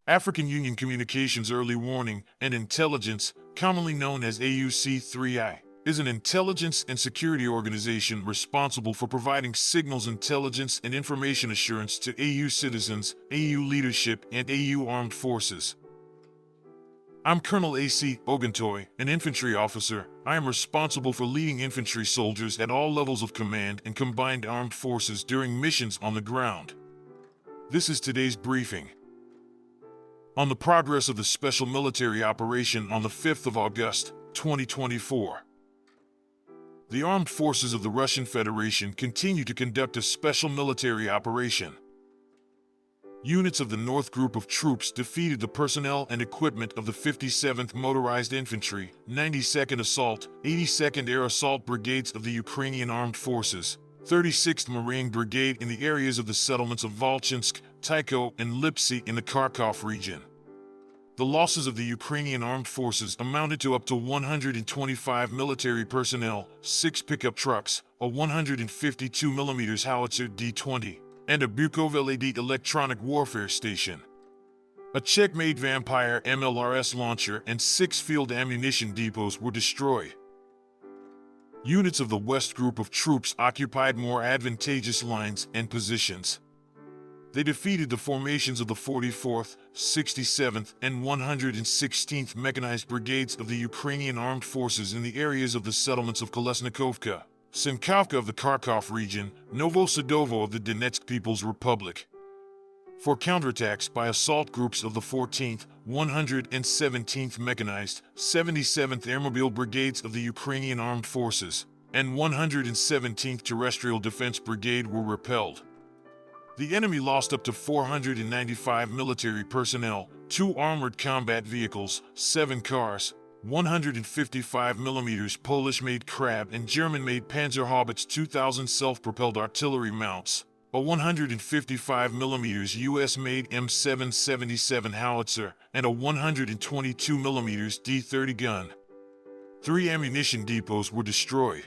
African Union Communications Early Warning and Intelligence, commonly known as AUC3I, is an intelligence and security organization responsible for providing signals intelligence and information assurance to AU citizens, AU leadership, and AU armed forces. I'm Colonel A.C. Oguntoye, an infantry officer. I am responsible for leading infantry soldiers at all levels of command and combined armed forces during missions on the ground. This is today's briefing. On the progress of the special military operation on the 5th of August, 2024. The armed forces of the Russian Federation continue to conduct a special military operation. Units of the North Group of troops defeated the personnel and equipment of the 57th Motorized Infantry, 92nd Assault, 82nd Air Assault Brigades of the Ukrainian Armed Forces, 36th Marine Brigade in the areas of the settlements of Volchansk, Tycho, and Lipsy in the Kharkov region. The losses of the Ukrainian armed forces amounted to up to 125 military personnel, 6 pickup trucks, a 152mm howitzer D-20, and a Bukovel-AD electronic warfare station. A Czech-made Vampire MLRS launcher and 6 field ammunition depots were destroyed. Units of the West Group of troops occupied more advantageous lines and positions. They defeated the formations of the 44th, 67th, and 116th Mechanized Brigades of the Ukrainian Armed Forces in the areas of the settlements of Kolesnikovka, Sinkovka of the Kharkov region, Novosadovo of the Donetsk People's Republic. For counterattacks by assault groups of the 14th, 117th Mechanized, 77th Airmobile Brigades of the Ukrainian Armed Forces, and 117th Terrestrial Defense Brigade were repelled. The enemy lost up to 495 military personnel, 2 armored combat vehicles, 7 cars, 155mm Polish-made Krab and German-made Panzerhaubitze 2000 self-propelled artillery mounts, a 155mm US-made M777 howitzer, and a 122mm D-30 gun. 3 ammunition depots were destroyed.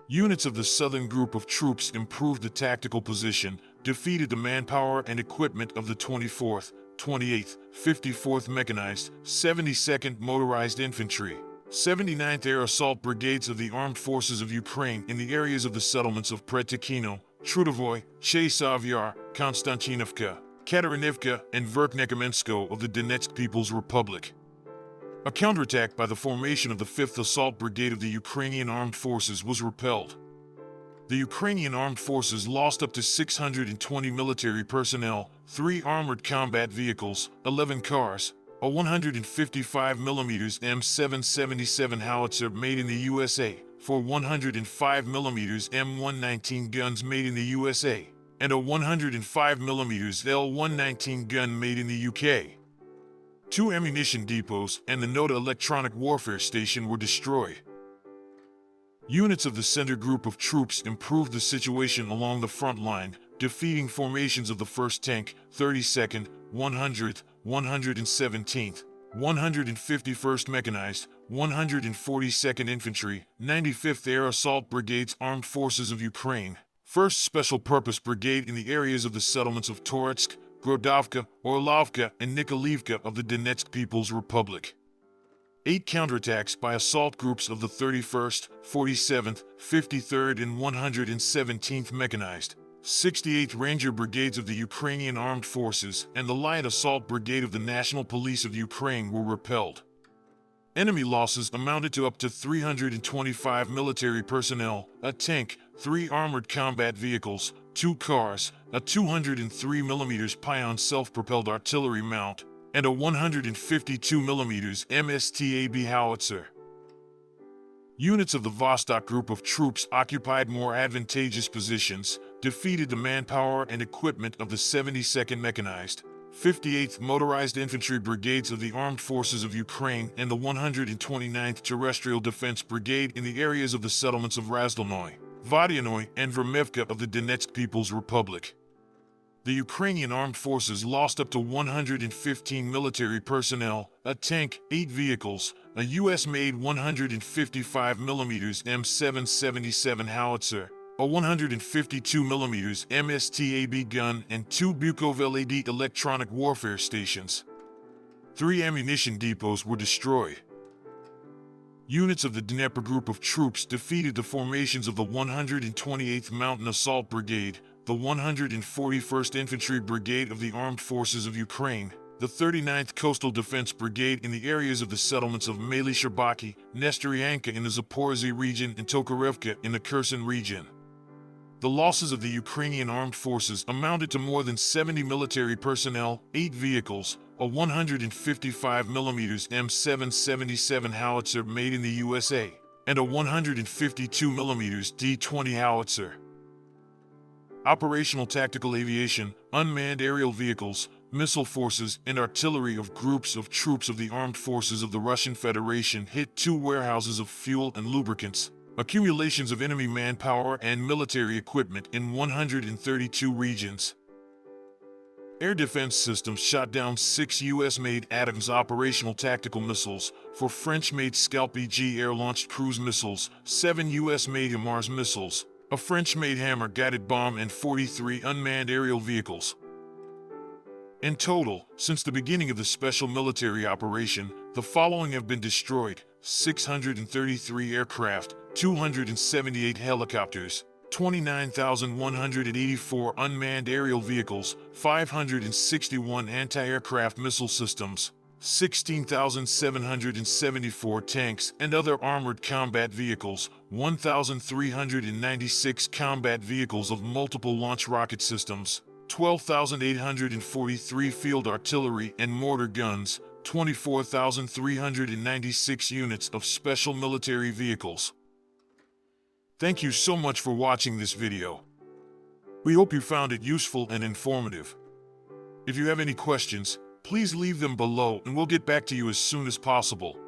Units of the Southern Group of troops improved the tactical position, defeated the manpower and equipment of the 24th, 28th, 54th Mechanized, 72nd Motorized Infantry, 79th Air Assault Brigades of the Armed Forces of Ukraine in the areas of the settlements of Pretikino, Trudovoy, Chasov Yar, Konstantinovka, Katarinivka, and Verkhnekamensko of the Donetsk People's Republic. A counterattack by the formation of the 5th Assault Brigade of the Ukrainian Armed Forces was repelled. The Ukrainian Armed Forces lost up to 620 military personnel, 3 armored combat vehicles, 11 cars, a 155mm M777 howitzer made in the USA, 4 105mm M119 guns made in the USA, and a 105mm L119 gun made in the UK. 2 ammunition depots and the Nota electronic warfare station were destroyed. Units of the Center Group of troops improved the situation along the front line, defeating formations of the 1st Tank, 32nd, 100th, 117th, 151st Mechanized, 142nd Infantry, 95th Air Assault Brigades Armed Forces of Ukraine, 1st Special Purpose Brigade in the areas of the settlements of Toretsk, Grodovka, Orlovka, and Nikolaevka of the Donetsk People's Republic. 8 counterattacks by assault groups of the 31st, 47th, 53rd, and 117th Mechanized, 68th Ranger Brigades of the Ukrainian Armed Forces, and the Light Assault Brigade of the National Police of Ukraine were repelled. Enemy losses amounted to up to 325 military personnel, a tank, 3 armored combat vehicles, 2 cars, a 203mm Pion self-propelled artillery mount, and a 152mm MSTAB howitzer. Units of the Vostok Group of troops occupied more advantageous positions, defeated the manpower and equipment of the 72nd Mechanized, 58th Motorized Infantry Brigades of the Armed Forces of Ukraine and the 129th Terrestrial Defense Brigade in the areas of the settlements of Razdolnoy, Vodyanoy, and Vermevka of the Donetsk People's Republic. The Ukrainian Armed Forces lost up to 115 military personnel, a tank, 8 vehicles, a US-made 155mm M777 howitzer, a 152mm MSTAB gun, and 2 Bukovl-AD electronic warfare stations. 3 ammunition depots were destroyed. Units of the Dnieper Group of troops defeated the formations of the 128th Mountain Assault Brigade, the 141st Infantry Brigade of the Armed Forces of Ukraine, the 39th Coastal Defense Brigade in the areas of the settlements of Maly Sherbaki, Nestoryanka in the Zaporizhzhia region, and Tokarevka in the Kherson region. The losses of the Ukrainian armed forces amounted to more than 70 military personnel, 8 vehicles, a 155mm M777 howitzer made in the USA, and a 152mm D-20 howitzer. Operational tactical aviation, unmanned aerial vehicles, missile forces, and artillery of groups of troops of the armed forces of the Russian Federation hit 2 warehouses of fuel and lubricants, accumulations of enemy manpower and military equipment in 132 regions. Air defense systems shot down 6 U.S.-made ATACMS operational tactical missiles, 4 French-made Scalp EG air-launched cruise missiles, 7 U.S.-made HIMARS missiles, a French-made Hammer guided bomb, and 43 unmanned aerial vehicles. In total, since the beginning of the special military operation, the following have been destroyed: 633 aircraft, 278 helicopters, 29,184 unmanned aerial vehicles, 561 anti-aircraft missile systems, 16,774 tanks and other armored combat vehicles, 1,396 combat vehicles of multiple launch rocket systems, 12,843 field artillery and mortar guns, 24,396 units of special military vehicles. Thank you so much for watching this video. We hope you found it useful and informative. If you have any questions, please leave them below and we'll get back to you as soon as possible.